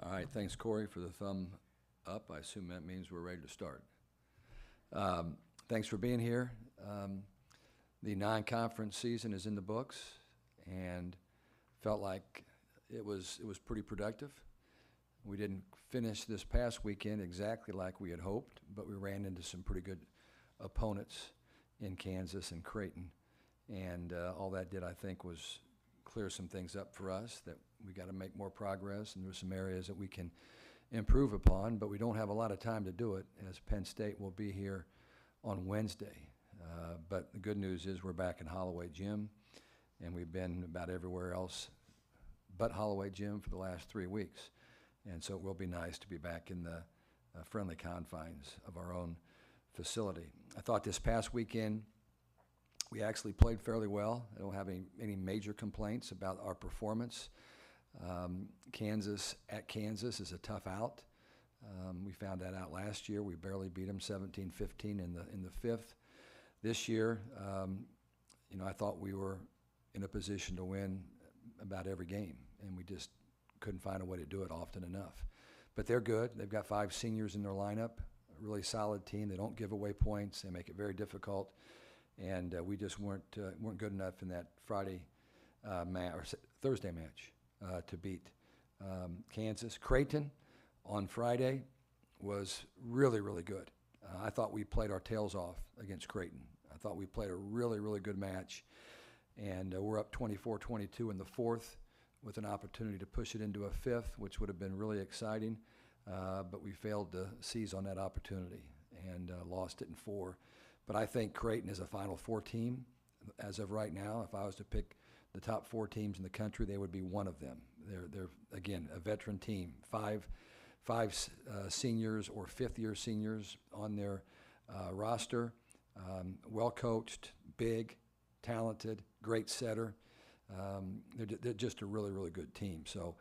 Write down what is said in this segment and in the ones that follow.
All right, thanks, Corey, for the thumb up. I assume that means we're ready to start. Thanks for being here. The non-conference season is in the books, and felt like it was pretty productive. We didn't finish this past weekend exactly like we had hoped, but we ran into some pretty good opponents in Kansas and Creighton, and all that did, I think, was clear some things up for us that we got to make more progress, and there's some areas that we can improve upon, but we don't have a lot of time to do it, as Penn State will be here on Wednesday. But the good news is we're back in Holloway Gym, and we've been about everywhere else but Holloway Gym for the last 3 weeks. And so it will be nice to be back in the friendly confines of our own facility. I thought this past weekend we actually played fairly well. I don't have any major complaints about our performance. Kansas at Kansas is a tough out. We found that out last year. We barely beat them 17-15 in the fifth. This year, I thought we were in a position to win about every game, and we just couldn't find a way to do it often enough. But they're good. They've got 5 seniors in their lineup, a really solid team. They don't give away points. They make it very difficult, and we just weren't good enough in that Thursday match to beat Kansas. Creighton on Friday was really, really good. I thought we played our tails off against Creighton. I thought we played a really, really good match, and we're up 24-22 in the fourth with an opportunity to push it into a fifth, which would have been really exciting, but we failed to seize on that opportunity and lost it in 4. But I think Creighton is a Final Four team as of right now. If I was to pick the top 4 teams in the country, they would be one of them. They're again, a veteran team, five seniors or fifth-year seniors on their roster, well-coached, big, talented, great setter. They're just a really, really good team. So,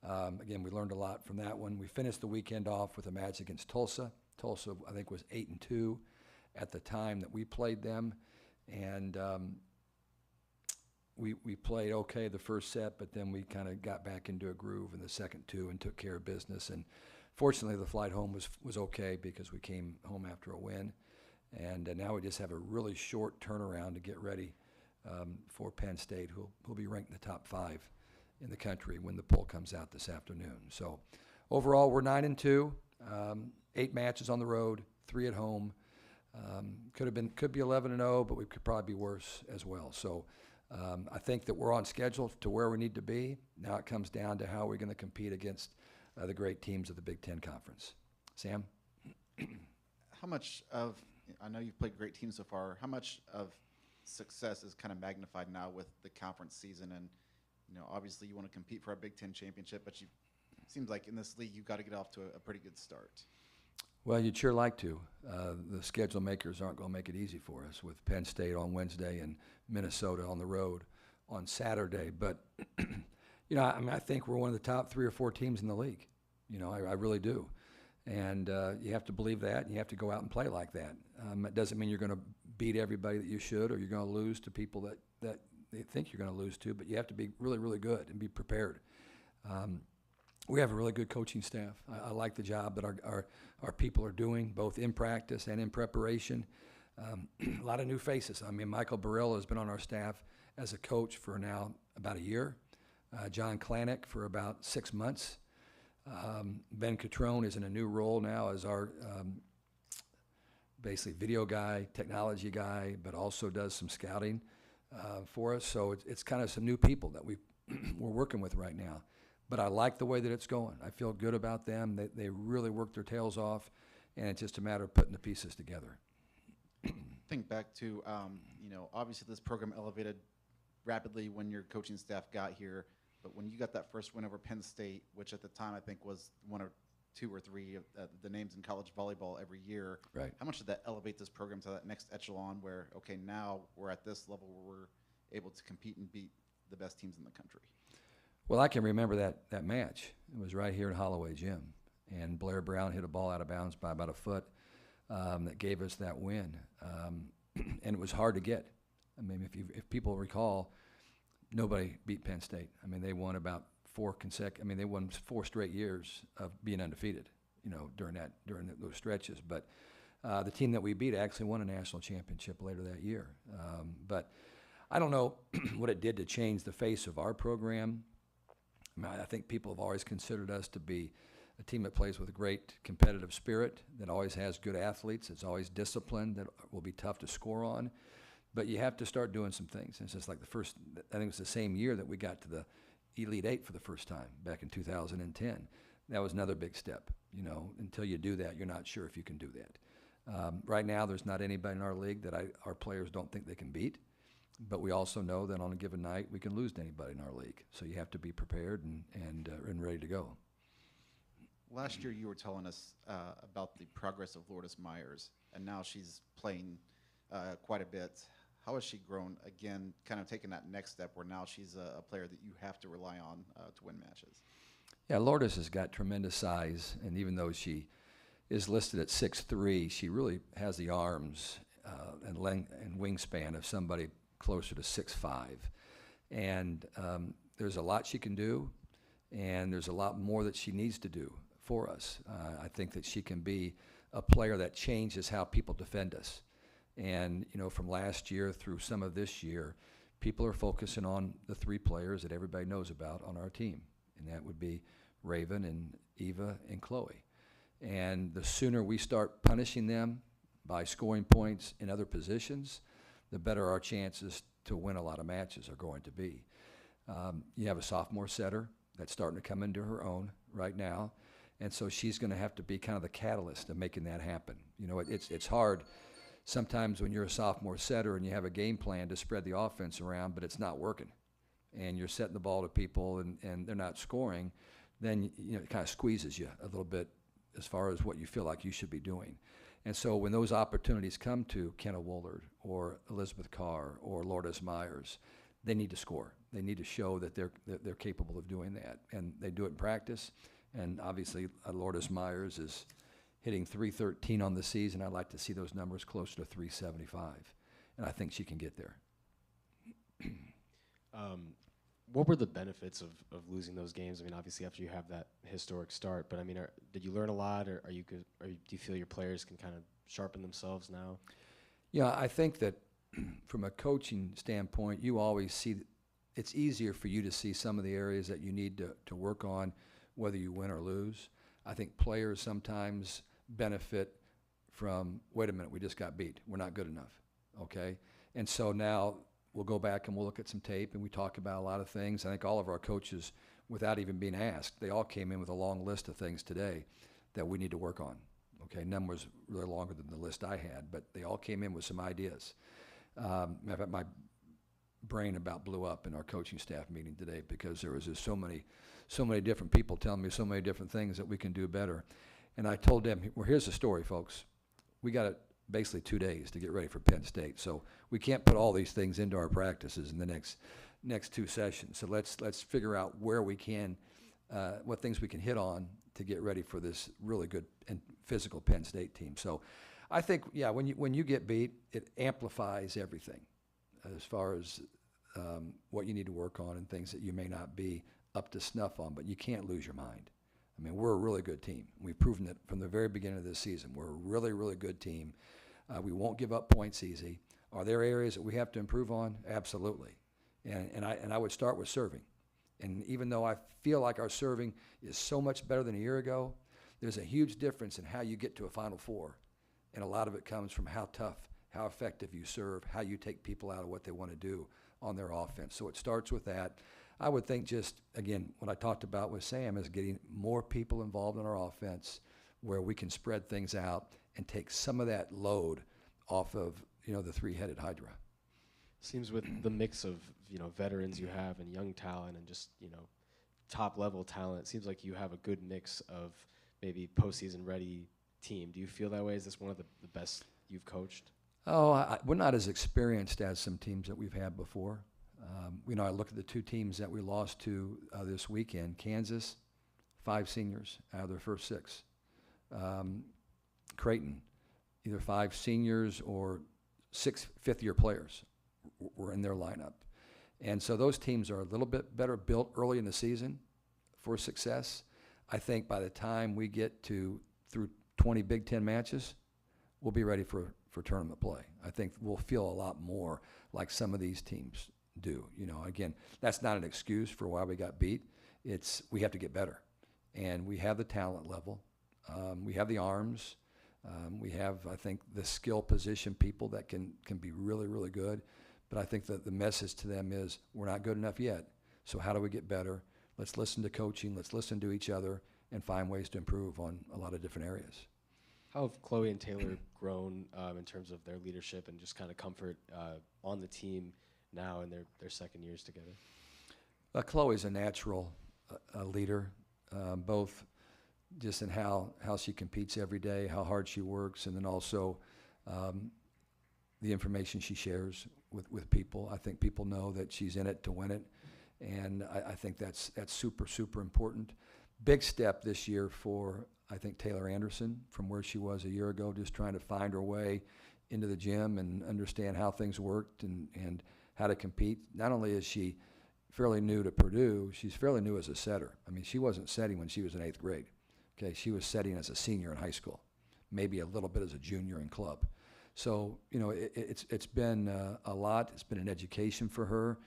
again, we learned a lot from that one. We finished the weekend off with a match against Tulsa. Tulsa, I think, was 8-2 at the time that we played them, and we played okay the first set, but then we kind of got back into a groove in the second 2 and took care of business. And fortunately, the flight home was okay because we came home after a win, and now we just have a really short turnaround to get ready for Penn State, who'll be ranked in the top 5 in the country when the poll comes out this afternoon. So overall, we're 9-2, 8 matches on the road, 3 at home. Could be 11-0, but we could probably be worse as well. So I think that we're on schedule to where we need to be. Now it comes down to how we're going to compete against the great teams of the Big Ten Conference. Sam? How much of, I know you've played great teams so far, how much of success is kind of magnified now with the conference season? And, obviously you want to compete for a Big Ten championship, but it seems like in this league you've got to get off to a pretty good start. Well, you'd sure like to. The schedule makers aren't going to make it easy for us with Penn State on Wednesday and Minnesota on the road on Saturday. But, I think we're one of the top 3 or 4 teams in the league. I really do. And you have to believe that, and you have to go out and play like that. It doesn't mean you're going to beat everybody that you should, or you're going to lose to people that they think you're going to lose to, but you have to be really, really good and be prepared. We have a really good coaching staff. I like the job that our people are doing, both in practice and in preparation. A lot of new faces. Michael Burrell has been on our staff as a coach for now about a year. John Klanick for about 6 months. Ben Catrone is in a new role now as our basically video guy, technology guy, but also does some scouting for us. So it's kind of some new people that we're working with right now. But I like the way that it's going. I feel good about them. They really work their tails off, and it's just a matter of putting the pieces together. Think back to, obviously this program elevated rapidly when your coaching staff got here, but when you got that first win over Penn State, which at the time I think was 1 or 2 or 3 of the names in college volleyball every year, right? How much did that elevate this program to that next echelon where, okay, now we're at this level where we're able to compete and beat the best teams in the country? Well, I can remember that match. It was right here in Holloway Gym, and Blair Brown hit a ball out of bounds by about a foot that gave us that win, and it was hard to get. If people recall, nobody beat Penn State. They won about I mean, they won 4 straight years of being undefeated, during those stretches. But the team that we beat actually won a national championship later that year. But I don't know what it did to change the face of our program. I think people have always considered us to be a team that plays with a great competitive spirit, that always has good athletes, that's always disciplined, that will be tough to score on. But you have to start doing some things. And it's just like I think it was the same year that we got to the Elite Eight for the first time, back in 2010. That was another big step. Until you do that, you're not sure if you can do that. Right now, there's not anybody in our league that our players don't think they can beat. But we also know that on a given night, we can lose to anybody in our league. So you have to be prepared and ready to go. Last year, you were telling us about the progress of Lourdes Myers, and now she's playing quite a bit. How has she grown, again, kind of taking that next step where now she's a player that you have to rely on to win matches? Yeah, Lourdes has got tremendous size, and even though she is listed at 6'3", she really has the arms and length and wingspan of somebody closer to 6'5". And there's a lot she can do, and there's a lot more that she needs to do for us. I think that she can be a player that changes how people defend us. And, from last year through some of this year, people are focusing on the 3 players that everybody knows about on our team. And that would be Raven and Eva and Chloe. And the sooner we start punishing them by scoring points in other positions, the better our chances to win a lot of matches are going to be. You have a sophomore setter that's starting to come into her own right now. And so she's going to have to be kind of the catalyst of making that happen. It's hard sometimes when you're a sophomore setter and you have a game plan to spread the offense around, but it's not working. And you're setting the ball to people and they're not scoring, then it kind of squeezes you a little bit as far as what you feel like you should be doing. And so when those opportunities come to Kenna Woolard or Elizabeth Carr or Lourdes Myers, they need to score. They need to show that they're capable of doing that. And they do it in practice. And obviously, Lourdes Myers is hitting .313 on the season. I'd like to see those numbers closer to .375. And I think she can get there. What were the benefits of losing those games? I mean, obviously after you have that historic start, but I mean, did you learn a lot, or do you feel your players can kind of sharpen themselves now? Yeah, I think that from a coaching standpoint, you always see it's easier for you to see some of the areas that you need to work on, whether you win or lose. I think players sometimes benefit from, wait a minute, we just got beat. We're not good enough, okay? And so now we'll go back and we'll look at some tape and we talk about a lot of things. I think all of our coaches, without even being asked, they all came in with a long list of things today that we need to work on. Okay, none was really longer than the list I had, but they all came in with some ideas. My brain about blew up in our coaching staff meeting today because there was just so many different people telling me so many different things that we can do better. And I told them, well, here's the story, folks. We got basically 2 days to get ready for Penn State. So we can't put all these things into our practices in the next 2 sessions. So let's figure out where we can, what things we can hit on to get ready for this really good and physical Penn State team. So I think, yeah, when you get beat, it amplifies everything as far as what you need to work on and things that you may not be up to snuff on, but you can't lose your mind. I mean, we're a really good team. We've proven it from the very beginning of this season. We're a really, really good team. We won't give up points easy. Are there areas that we have to improve on? Absolutely. And I would start with serving. And even though I feel like our serving is so much better than a year ago, there's a huge difference in how you get to a Final Four. And a lot of it comes from how tough, how effective you serve, how you take people out of what they want to do on their offense. So it starts with that. I would think just, again, what I talked about with Sam is getting more people involved in our offense where we can spread things out and take some of that load off of, the three-headed hydra. Seems with the mix of, veterans you have and young talent and just, top-level talent, it seems like you have a good mix of maybe postseason-ready team. Do you feel that way? Is this one of the best you've coached? Oh, we're not as experienced as some teams that we've had before. I look at the 2 teams that we lost to this weekend. Kansas, 5 seniors out of their first 6. Creighton, either 5 seniors or 6 fifth-year players were in their lineup. And so those teams are a little bit better built early in the season, for success. I think by the time we get through 20 Big Ten matches, we'll be ready for tournament play. I think we'll feel a lot more like some of these teams do. Again, that's not an excuse for why we got beat. We have to get better. And we have the talent level. We have the arms. We have, I think, the skill position people that can be really, really good. But I think that the message to them is we're not good enough yet. So how do we get better? Let's listen to coaching. Let's listen to each other and find ways to improve on a lot of different areas. How have Chloe and Taylor grown in terms of their leadership and just kind of comfort on the team now in their second years together? Chloe's a natural leader, both just in how she competes every day, how hard she works, and then also the information she shares with people. I think people know that she's in it to win it, and I think that's super, super important. Big step this year for, I think, Taylor Anderson from where she was a year ago, just trying to find her way into the gym and understand how things worked and how to compete. Not only is she fairly new to Purdue, she's fairly new as a setter. I mean, she wasn't setting when she was in 8th grade. Okay, she was setting as a senior in high school, maybe a little bit as a junior in club. So, it's been a lot. It's been an education for her,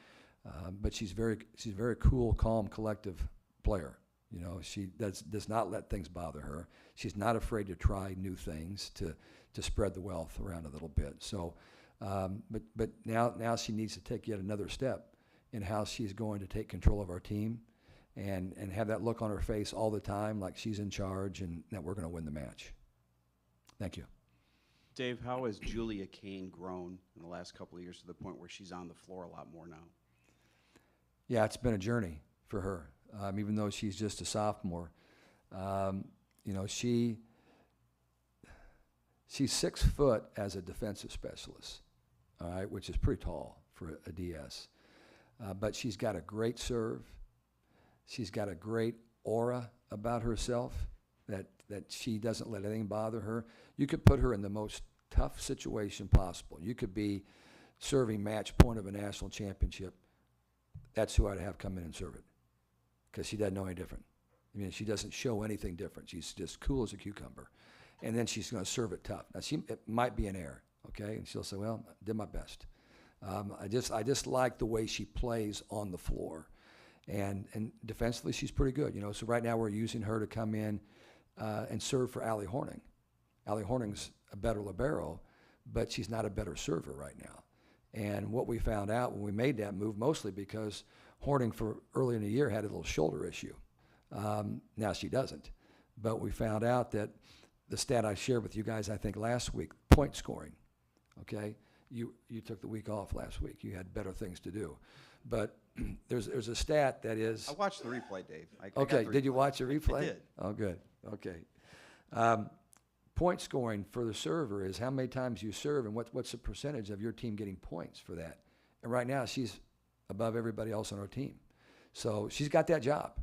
but she's a very cool, calm, collective player. She does not let things bother her. She's not afraid to try new things to spread the wealth around a little bit. So, but now she needs to take yet another step in how she's going to take control of our team and have that look on her face all the time like she's in charge and that we're going to win the match. Thank you. Dave, how has Julia Kane grown in the last couple of years to the point where she's on the floor a lot more now? Yeah, it's been a journey for her. Even though she's just a sophomore, she's 6 foot as a defensive specialist, all right, which is pretty tall for a DS. But she's got a great serve. She's got a great aura about herself that she doesn't let anything bother her. You could put her in the most tough situation possible. You could be serving match point of a national championship. That's who I'd have come in and serve it, because she doesn't know any different. I mean, she doesn't show anything different. She's just cool as a cucumber. And then she's going to serve it tough. Now, it might be an error, okay? And she'll say, well, I did my best. I just like the way she plays on the floor. And defensively, she's pretty good. So right now we're using her to come in and serve for Allie Horning. Allie Horning's a better libero, but she's not a better server right now. And what we found out when we made that move, mostly because Horning for early in the year had a little shoulder issue. Now she doesn't. But we found out that the stat I shared with you guys, I think last week, point scoring, okay? You took the week off last week. You had better things to do. But there's a stat that is... I watched the replay, Dave. Okay, did you watch the replay? I did. Oh, good. Okay. Point scoring for the server is how many times you serve and what's the percentage of your team getting points for that. And right now she's above everybody else on our team. So she's got that job.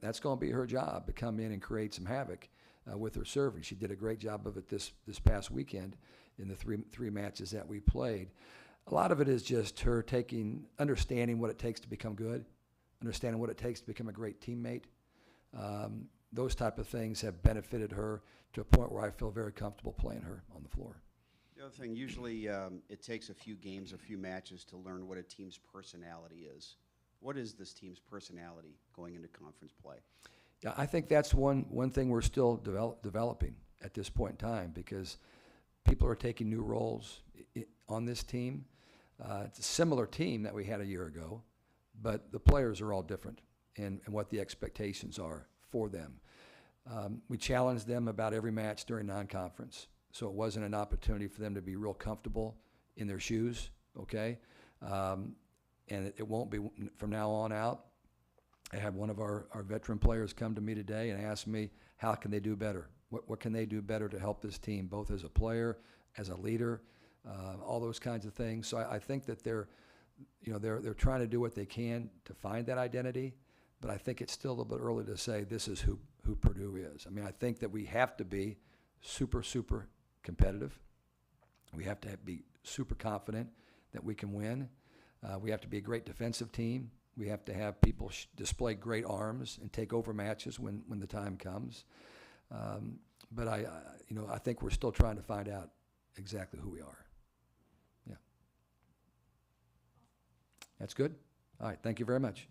That's going to be her job, to come in and create some havoc with her serving. She did a great job of it this past weekend in the three matches that we played. A lot of it is just her understanding what it takes to become good, understanding what it takes to become a great teammate. Those type of things have benefited her to a point where I feel very comfortable playing her on the floor. The other thing, usually it takes a few games, a few matches to learn what a team's personality is. What is this team's personality going into conference play? Yeah, I think that's one thing we're still developing at this point in time, because people are taking new roles on this team. It's a similar team that we had a year ago, but the players are all different and what the expectations are for them. We challenged them about every match during non-conference, so it wasn't an opportunity for them to be real comfortable in their shoes, okay? And it won't be from now on out. I had one of our veteran players come to me today and ask me, how can they do better? What can they do better to help this team, both as a player, as a leader, all those kinds of things. So I think that they're trying to do what they can to find that identity, but I think it's still a little bit early to say this is who Purdue is. I mean, I think that we have to be super, super competitive. We have to be super confident that we can win. We have to be a great defensive team. We have to have people display great arms and take over matches when the time comes. But I think we're still trying to find out exactly who we are. Yeah. That's good. All right. Thank you very much.